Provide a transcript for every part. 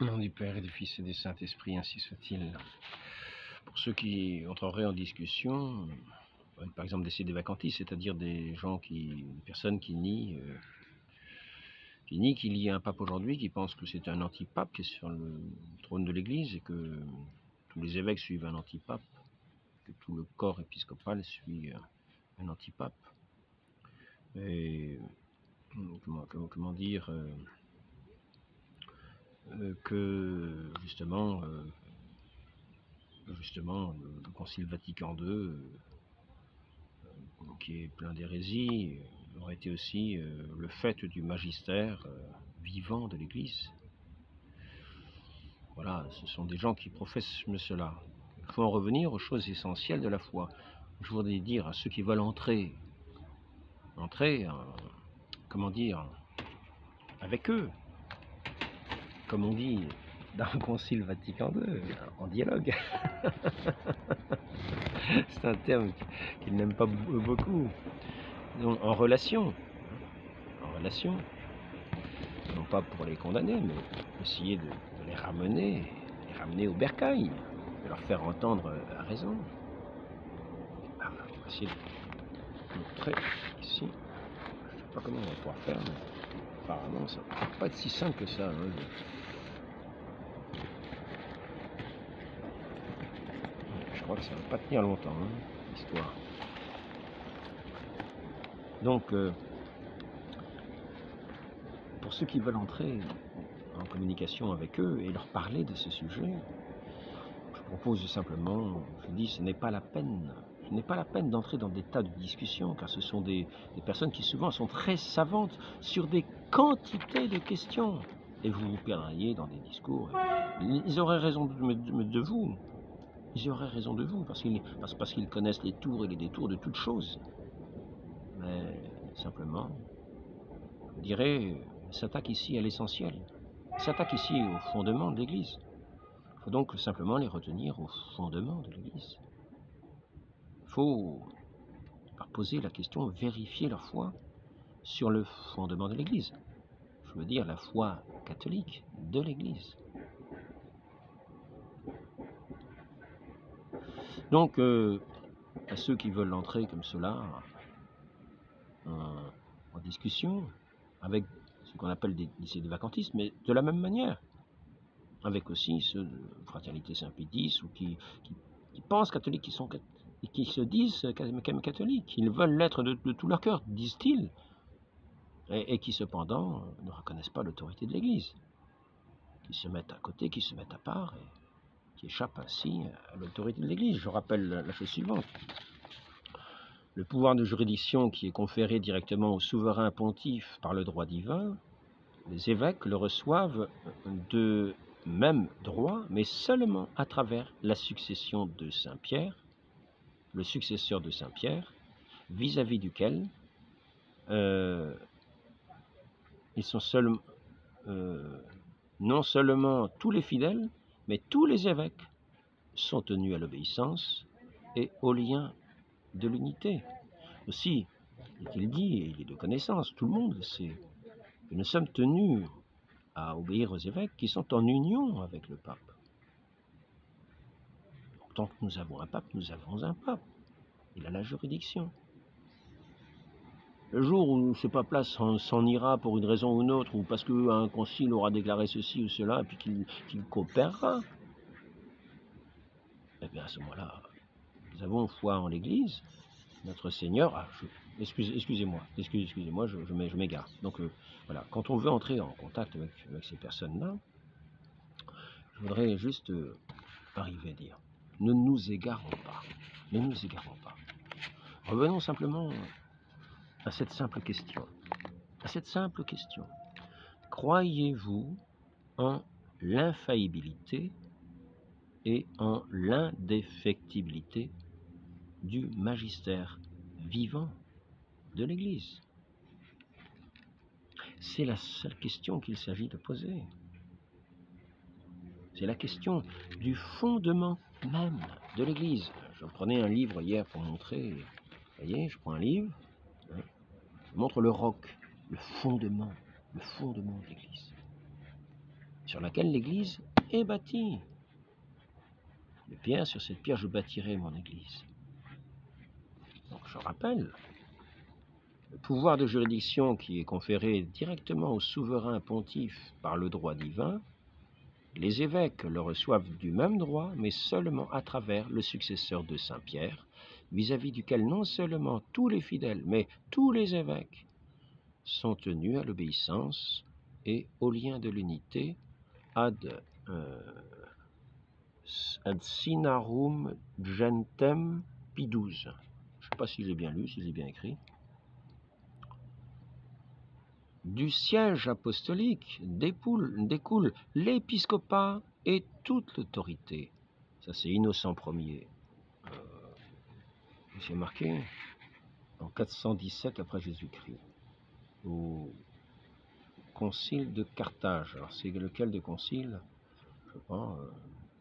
Au nom du Père et du Fils et du Saint-Esprit, ainsi soit-il. Pour ceux qui entreraient en discussion, par exemple des sédévacantistes, c'est-à-dire des personnes qui nient qu'il y ait un pape aujourd'hui, qui pensent que c'est un antipape qui est sur le trône de l'Église et que tous les évêques suivent un antipape, que tout le corps épiscopal suit un antipape. Et comment dire que justement le Concile Vatican II, qui est plein d'hérésies, aurait été aussi le fait du magistère vivant de l'Église. Voilà, ce sont des gens qui professent cela. Il faut en revenir aux choses essentielles de la foi. Je voudrais dire à ceux qui veulent entrer comment dire, avec eux, comme on dit dans le Concile Vatican II, en dialogue. C'est un terme qu'ils n'aiment pas beaucoup. Donc, en relation, non pas pour les condamner, mais essayer de les ramener au bercail, de leur faire entendre la raison. On va essayer de montrer ici. Je ne sais pas comment on va pouvoir faire, mais apparemment ça ne va pas être si simple que ça. Hein. Je crois que ça ne va pas tenir longtemps, hein, l'histoire. Donc, pour ceux qui veulent entrer en communication avec eux et leur parler de ce sujet, je propose simplement, je dis, ce n'est pas la peine. Ce n'est pas la peine d'entrer dans des tas de discussions, car ce sont des personnes qui souvent sont très savantes sur des quantités de questions. Et vous vous perdriez dans des discours. Ils auraient raison de vous. Ils auraient raison de vous, parce qu'ils connaissent les tours et les détours de toutes choses. Mais simplement, je dirais, ils s'attaquent ici à l'essentiel. Ils s'attaquent ici au fondement de l'Église. Il faut donc simplement les retenir au fondement de l'Église. Il faut leur poser la question, vérifier leur foi sur le fondement de l'Église. Je veux dire la foi catholique de l'Église. Donc, à ceux qui veulent entrer comme cela en discussion avec ce qu'on appelle des sédévacantistes, mais de la même manière, avec aussi ceux de Fraternité Saint-Pédis ou qui pensent catholiques, qui se disent catholiques, ils veulent l'être de tout leur cœur, disent-ils, et qui cependant ne reconnaissent pas l'autorité de l'Église, qui se mettent à côté, qui se mettent à part, et qui échappent ainsi à l'autorité de l'Église. Je rappelle la chose suivante. Le pouvoir de juridiction qui est conféré directement au souverain pontife par le droit divin, les évêques le reçoivent de même droit, mais seulement à travers la succession de Saint-Pierre, le successeur de Saint-Pierre, vis-à-vis duquel ils sont non seulement tous les fidèles, mais tous les évêques sont tenus à l'obéissance et au lien de l'unité. Aussi, il dit, et il est de connaissance, tout le monde le sait, que nous sommes tenus à obéir aux évêques qui sont en union avec le pape. Tant que nous avons un pape, nous avons un pape. Il a la juridiction. Le jour où ce pape-là s'en ira pour une raison ou une autre, ou parce qu'un concile aura déclaré ceci ou cela, et puis qu'il coopérera, eh bien à ce moment-là, nous avons foi en l'Église, notre Seigneur. Excusez-moi, je m'égare. Donc voilà, quand on veut entrer en contact avec ces personnes-là, je voudrais juste arriver à dire, ne nous égarons pas, ne nous égarons pas. Revenons simplement à cette simple question. Croyez-vous en l'infaillibilité et en l'indéfectibilité du magistère vivant de l'Église? C'est la seule question qu'il s'agit de poser. C'est la question du fondement même de l'Église. Je prenais un livre hier pour montrer. Vous voyez, je prends un livre, je montre le roc, le fondement de l'Église. sur laquelle l'Église est bâtie. Mais Pierre, sur cette pierre, je bâtirai mon Église. Donc je rappelle, le pouvoir de juridiction qui est conféré directement au souverain pontife par le droit divin, les évêques le reçoivent du même droit, mais seulement à travers le successeur de Saint Pierre, vis-à-vis duquel non seulement tous les fidèles, mais tous les évêques sont tenus à l'obéissance et au lien de l'unité ad sinarum gentem Pie XII. Je ne sais pas si j'ai bien lu, si j'ai bien écrit. Du siège apostolique découle l'épiscopat et toute l'autorité. Ça, c'est Innocent Ier. J'ai marqué en 417 après Jésus-Christ, au concile de Carthage. Alors, c'est lequel de concile? Je pense,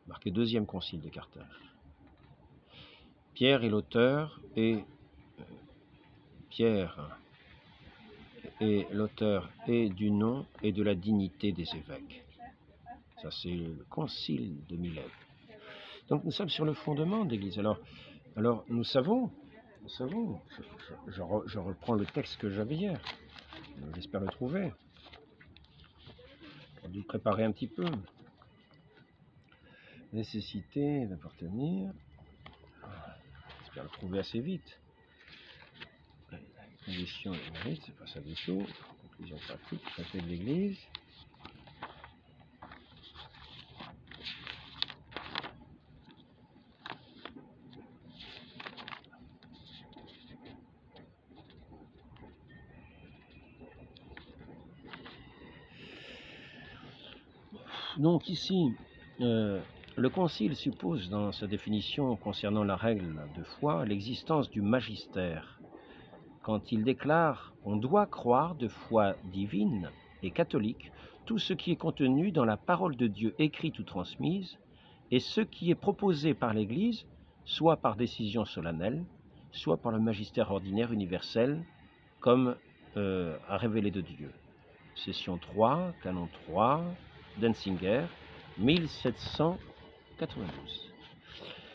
marqué deuxième concile de Carthage. Pierre est l'auteur et du nom et de la dignité des évêques. Ça, c'est le concile de Milève. Donc, nous sommes sur le fondement de l'Église. Alors nous savons, je reprends le texte que j'avais hier. J'espère le trouver. J'ai dû préparer un petit peu. Nécessité d'appartenir. J'espère le trouver assez vite. Conditions et mérites, c'est pas ça du tout. Conclusion pratique, traité de l'Église. Donc ici, le Concile suppose dans sa définition concernant la règle de foi l'existence du magistère. Quand il déclare « On doit croire de foi divine et catholique tout ce qui est contenu dans la parole de Dieu écrite ou transmise, et ce qui est proposé par l'Église, soit par décision solennelle, soit par le magistère ordinaire universel, comme à révélé de Dieu. » Session 3, canon 3, Denzinger, 1792.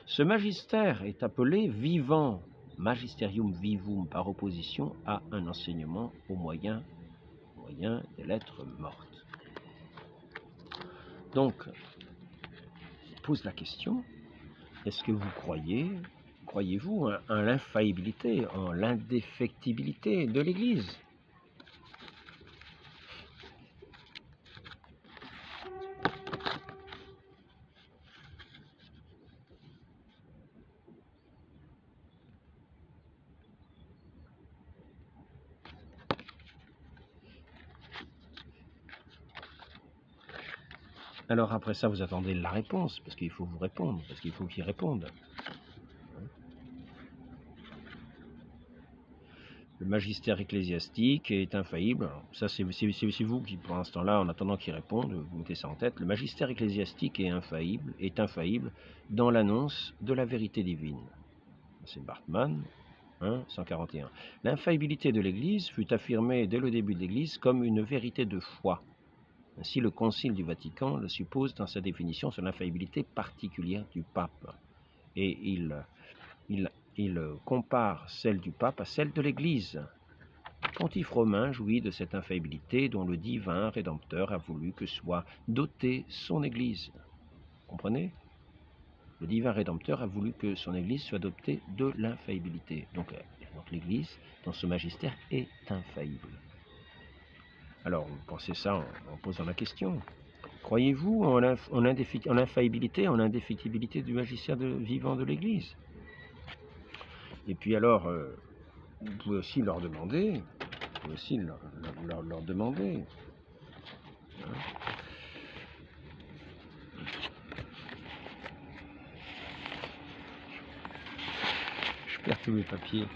Ce magistère est appelé vivant, magisterium vivum, par opposition à un enseignement au moyen des lettres mortes. Donc, pose la question, est-ce que vous croyez-vous en l'infaillibilité, en l'indéfectibilité de l'Église? Alors après ça, vous attendez la réponse, parce qu'il faut vous répondre, parce qu'il faut qu'ils répondent. Le magistère ecclésiastique est infaillible. Alors, ça, c'est vous qui, pour l'instant-là, en attendant qu'ils répondent, vous mettez ça en tête. Le magistère ecclésiastique est infaillible dans l'annonce de la vérité divine. C'est Bartman, 141. L'infaillibilité de l'Église fut affirmée dès le début de l'Église comme une vérité de foi. Ainsi, le Concile du Vatican le suppose dans sa définition sur l'infaillibilité particulière du pape. Et il compare celle du pape à celle de l'Église. Le pontife romain jouit de cette infaillibilité dont le divin Rédempteur a voulu que soit dotée son Église. Comprenez? Le divin Rédempteur a voulu que son Église soit dotée de l'infaillibilité. Donc l'Église, dans ce magistère, est infaillible. Alors, vous pensez ça en posant la question. Croyez-vous en l'infaillibilité, en l'indéfectibilité du magistère vivant de l'Église? Et puis alors, vous pouvez aussi leur demander, Je perds tous mes papiers.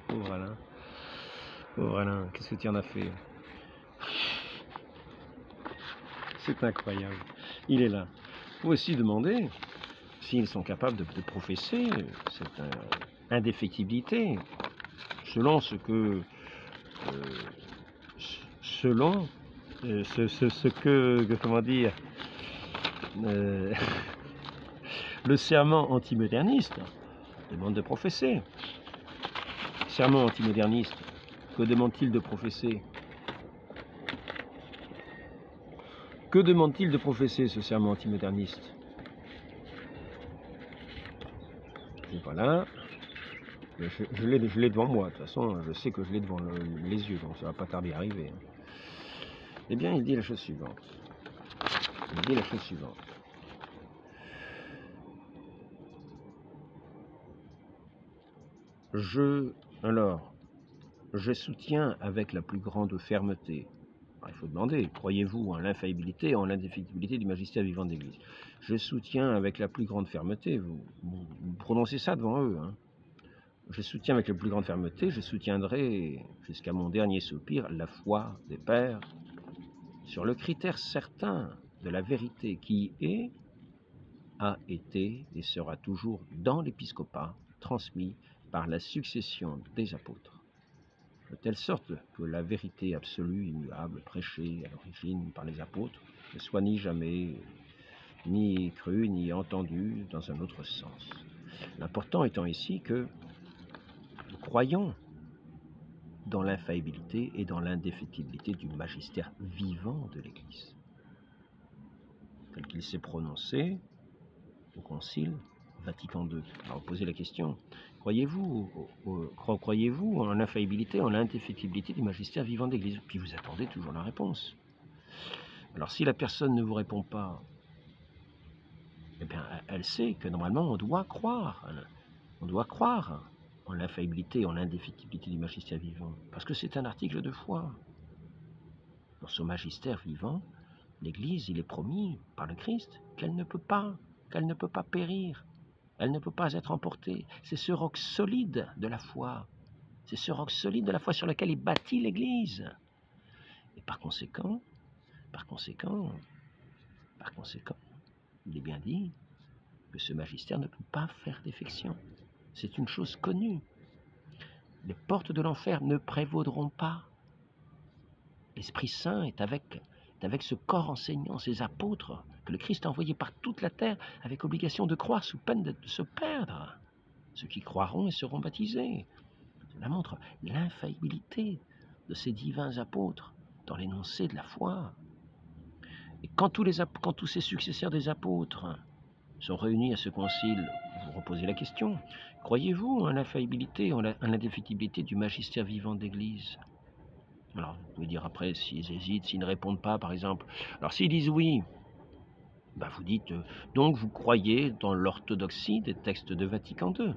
Pauvre Alain. Pauvre Alain, qu'est-ce que tu en as fait? C'est incroyable. Il est là. Vous aussi demander s'ils sont capables de professer cette indéfectibilité selon ce selon ce que, comment dire, le serment antimoderniste demande de professer. Serment antimoderniste, que demande-t-il de professer? Que demande-t-il de professer, ce serment antimoderniste? Et voilà, je l'ai devant moi, de toute façon, je sais que je l'ai devant les yeux, donc ça va pas tarder à arriver. Eh bien, il dit la chose suivante. Il dit la chose suivante. Je soutiens avec la plus grande fermeté. Alors, il faut demander, croyez-vous en l'infaillibilité et en l'indéfectibilité du magistère vivant de l'Église? Je soutiens avec la plus grande fermeté, vous prononcez ça devant eux. Hein. Je soutiens avec la plus grande fermeté, je soutiendrai jusqu'à mon dernier soupir la foi des pères sur le critère certain de la vérité qui est, a été et sera toujours dans l'épiscopat transmis par la succession des apôtres, de telle sorte que la vérité absolue, immuable, prêchée à l'origine par les apôtres, ne soit ni jamais ni crue, ni entendue dans un autre sens. L'important étant ici que nous croyons dans l'infaillibilité et dans l'indéfectibilité du magistère vivant de l'Église, tel qu'il s'est prononcé au Concile Vatican II. Alors, posez la question, croyez-vous en l'infaillibilité, en l'indéfectibilité du magistère vivant de l'Église? Puis vous attendez toujours la réponse. Alors, si la personne ne vous répond pas, eh bien, elle sait que normalement, on doit croire en l'infaillibilité, en l'indéfectibilité du magistère vivant, parce que c'est un article de foi. Dans ce magistère vivant, l'Église, il est promis par le Christ qu'elle ne peut pas périr, elle ne peut pas être emportée. C'est ce roc solide de la foi, c'est ce roc solide de la foi sur lequel est bâtie l'Église. Et par conséquent, il est bien dit que ce magistère ne peut pas faire défection. C'est une chose connue. Les portes de l'enfer ne prévaudront pas. L'Esprit Saint est avec ce corps enseignant, ces apôtres que le Christ a envoyés par toute la terre avec obligation de croire sous peine de se perdre. Ceux qui croiront et seront baptisés. Cela montre l'infaillibilité de ces divins apôtres dans l'énoncé de la foi. Et quand tous ces successeurs des apôtres sont réunis à ce concile, vous reposez la question, croyez-vous en l'infaillibilité, en l'indéfectibilité du magistère vivant d'Église? Alors, vous pouvez dire après, s'ils hésitent, s'ils ne répondent pas, par exemple. Alors, s'ils disent oui, ben vous dites, donc vous croyez dans l'orthodoxie des textes de Vatican II?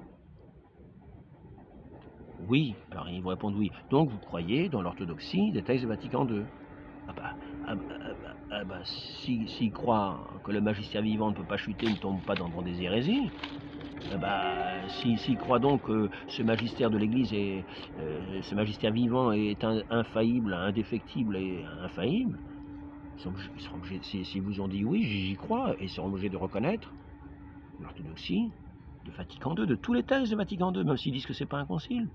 Oui, alors ils vont répondre oui. Donc vous croyez dans l'orthodoxie des textes de Vatican II? S'ils croient que le magistère vivant ne peut pas chuter, ne tombe pas dans des hérésies, s'ils croient donc que ce magistère de l'Église ce magistère vivant est infaillible, indéfectible et infaillible, ils seront obligés, s'ils vous ont dit oui, j'y crois, et ils seront obligés de reconnaître l'orthodoxie de Vatican II, de tous les textes de Vatican II, même s'ils disent que c'est pas un concile.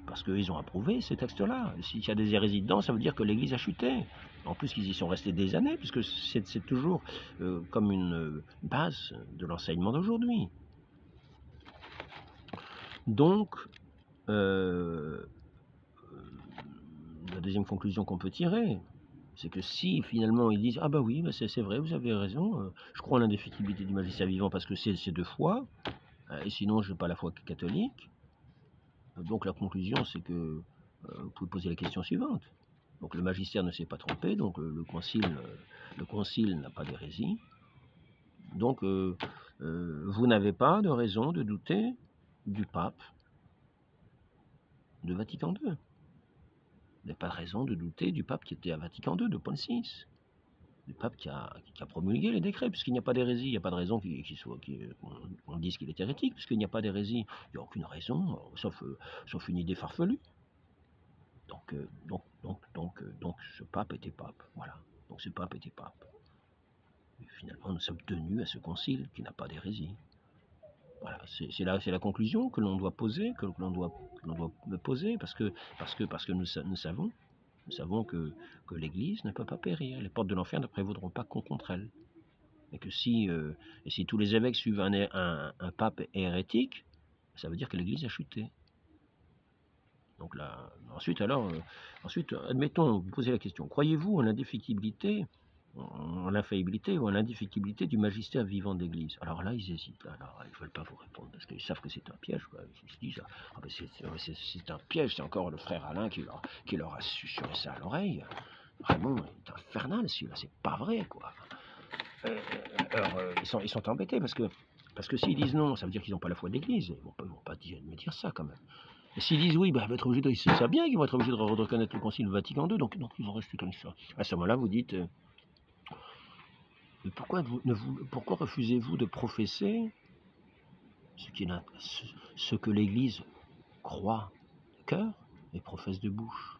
Parce qu'ils ont approuvé ces textes-là. S'il y a des hérésies dedans, ça veut dire que l'Église a chuté. En plus qu'ils y sont restés des années, puisque c'est toujours comme une base de l'enseignement d'aujourd'hui. Donc, la deuxième conclusion qu'on peut tirer, c'est que si finalement ils disent « Ah bah oui, c'est vrai, vous avez raison, je crois en l'indéfectibilité du magistère vivant parce que c'est de foi, et sinon je n'ai pas la foi catholique », donc la conclusion c'est que vous pouvez poser la question suivante. Donc le magistère ne s'est pas trompé, donc le concile n'a pas d'hérésie. Donc vous n'avez pas de raison de douter du pape de Vatican II. Vous n'avez pas de raison de douter du pape qui était à Vatican II, de Paul VI. Du pape qui a promulgué les décrets, puisqu'il n'y a pas d'hérésie, il n'y a pas de raison qu'on dise qu'il est hérétique, puisqu'il n'y a pas d'hérésie, il n'y a aucune raison, sauf une idée farfelue. Donc ce pape était pape, voilà. Donc ce pape était pape. Et finalement, nous sommes tenus à ce concile qui n'a pas d'hérésie. Voilà, c'est la conclusion que l'on doit poser, que l'on doit poser, parce que nous savons Nous savons que l'Église ne peut pas périr. Les portes de l'enfer ne prévaudront pas contre elle. Et que si tous les évêques suivent un pape hérétique, ça veut dire que l'Église a chuté. Donc là, ensuite, admettons, vous posez la question, croyez-vous en l'indéfectibilité, en l'infaillibilité ou en l'indéfectibilité du magistère vivant de l'Église? Alors là, ils hésitent. Alors, ils ne veulent pas vous répondre parce qu'ils savent que c'est un piège. Quoi. Ils se disent, ah, ben c'est un piège, c'est encore le frère Alain qui leur a susurré ça à l'oreille. Vraiment, c'est infernal celui-là, c'est pas vrai, quoi. Alors, ils sont embêtés parce que s'ils disent non, ça veut dire qu'ils n'ont pas la foi de l'Église. Ils ne vont pas me dire ça quand même. Et s'ils disent oui, bah, ils vont être obligés c'est ça bien qu'ils vont être obligés de reconnaître le Concile Vatican II, donc ils vont rester comme ça. À ce moment-là, vous dites, mais pourquoi refusez-vous de professer ce que l'Église croit de cœur et professe de bouche?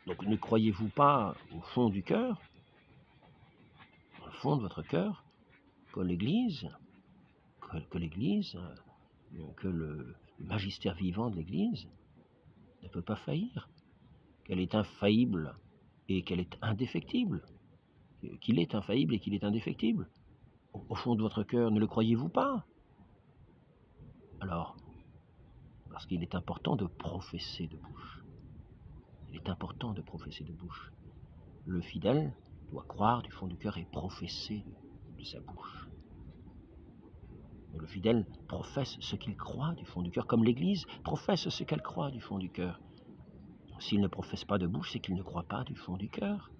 Donc ne croyez-vous pas au fond du cœur, au fond de votre cœur, que l'Église, que le magistère vivant de l'Église ne peut pas faillir, qu'elle est infaillible et qu'elle est indéfectible, qu'il est infaillible et qu'il est indéfectible. Au fond de votre cœur, ne le croyez-vous pas? Alors, parce qu'il est important de professer de bouche. Il est important de professer de bouche. Le fidèle doit croire du fond du cœur et professer de sa bouche. Le fidèle professe ce qu'il croit du fond du cœur, comme l'Église professe ce qu'elle croit du fond du cœur. S'il ne professe pas de bouche, c'est qu'il ne croit pas du fond du cœur.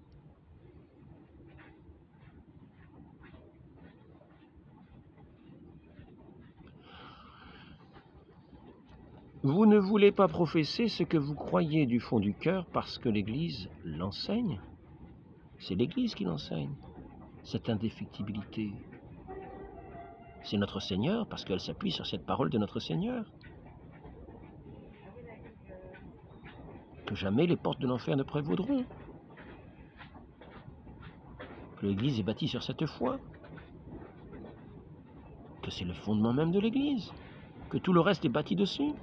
Vous ne voulez pas professer ce que vous croyez du fond du cœur parce que l'Église l'enseigne. C'est l'Église qui l'enseigne, cette indéfectibilité. C'est notre Seigneur parce qu'elle s'appuie sur cette parole de notre Seigneur. Que jamais les portes de l'enfer ne prévaudront. Que l'Église est bâtie sur cette foi. Que c'est le fondement même de l'Église. Que tout le reste est bâti dessus.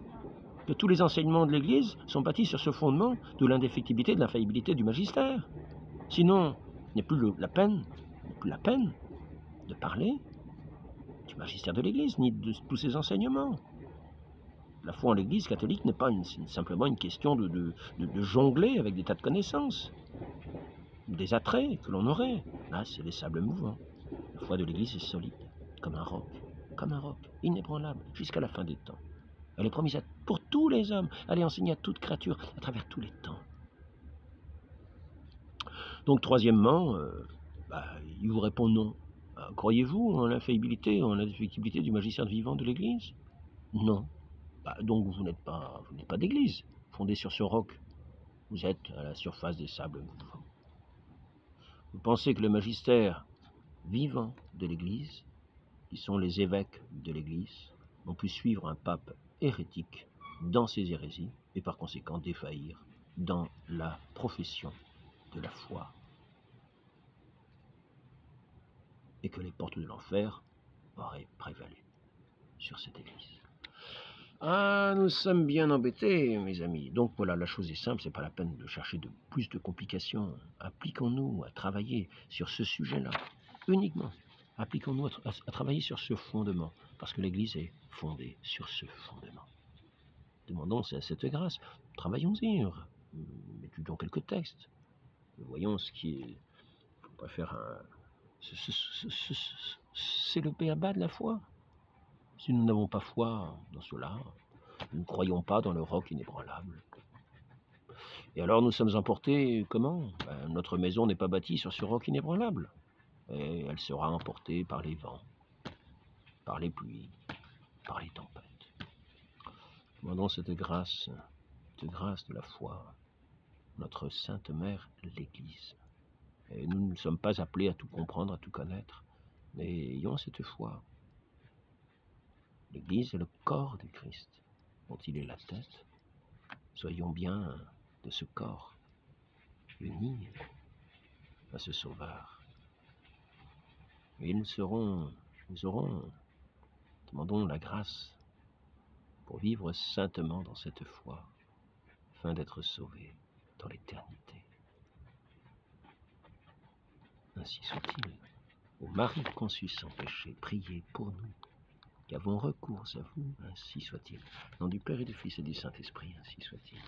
Que tous les enseignements de l'Église sont bâtis sur ce fondement de l'indéfectibilité, de l'infaillibilité du magistère. Sinon, il n'y a plus la peine de parler du magistère de l'Église, ni de tous ses enseignements. La foi en l'Église catholique n'est pas simplement une question de jongler avec des tas de connaissances, des attraits que l'on aurait. Là, c'est les sables mouvants. La foi de l'Église est solide, comme un roc, inébranlable, jusqu'à la fin des temps. Elle est promise pour tous les hommes. Elle est enseignée à toute créature, à travers tous les temps. Donc, troisièmement, il vous répond non. Croyez-vous en l'infaillibilité, en l'indéfectibilité du magistère vivant de l'Église? Non. Donc vous n'êtes pas d'église, fondée sur ce roc. Vous êtes à la surface des sables mouvants. Vous pensez que le magistère vivant de l'Église, qui sont les évêques de l'Église, ont pu suivre un pape hérétique dans ses hérésies et par conséquent défaillir dans la profession de la foi. Et que les portes de l'enfer auraient prévalu sur cette Église. Ah, nous sommes bien embêtés, mes amis. Donc voilà, la chose est simple, c'est pas la peine de chercher plus de complications. Appliquons-nous à travailler sur ce sujet-là, uniquement. Appliquons-nous à travailler sur ce fondement, parce que l'Église est fondée sur ce fondement. Demandons cette grâce, travaillons-y, étudions quelques textes, voyons ce qui est... On pourrait faire c'est le b.a.-ba de la foi. Si nous n'avons pas foi dans cela, nous ne croyons pas dans le roc inébranlable. Et alors nous sommes emportés, comment? Notre maison n'est pas bâtie sur ce roc inébranlable. Et elle sera emportée par les vents, par les pluies, par les tempêtes. Demandons cette grâce de la foi, notre Sainte Mère, l'Église. Et nous ne sommes pas appelés à tout comprendre, à tout connaître, mais ayons cette foi. L'Église est le corps du Christ, dont il est la tête. Soyons bien de ce corps, unis à ce Sauveur. Et nous aurons, demandons la grâce pour vivre saintement dans cette foi, afin d'être sauvés. dans l'éternité. Ainsi soit-il. Ô Marie conçue sans péché, priez pour nous, qui avons recours à vous, ainsi soit-il. Au nom du Père et du Fils et du Saint-Esprit, ainsi soit-il.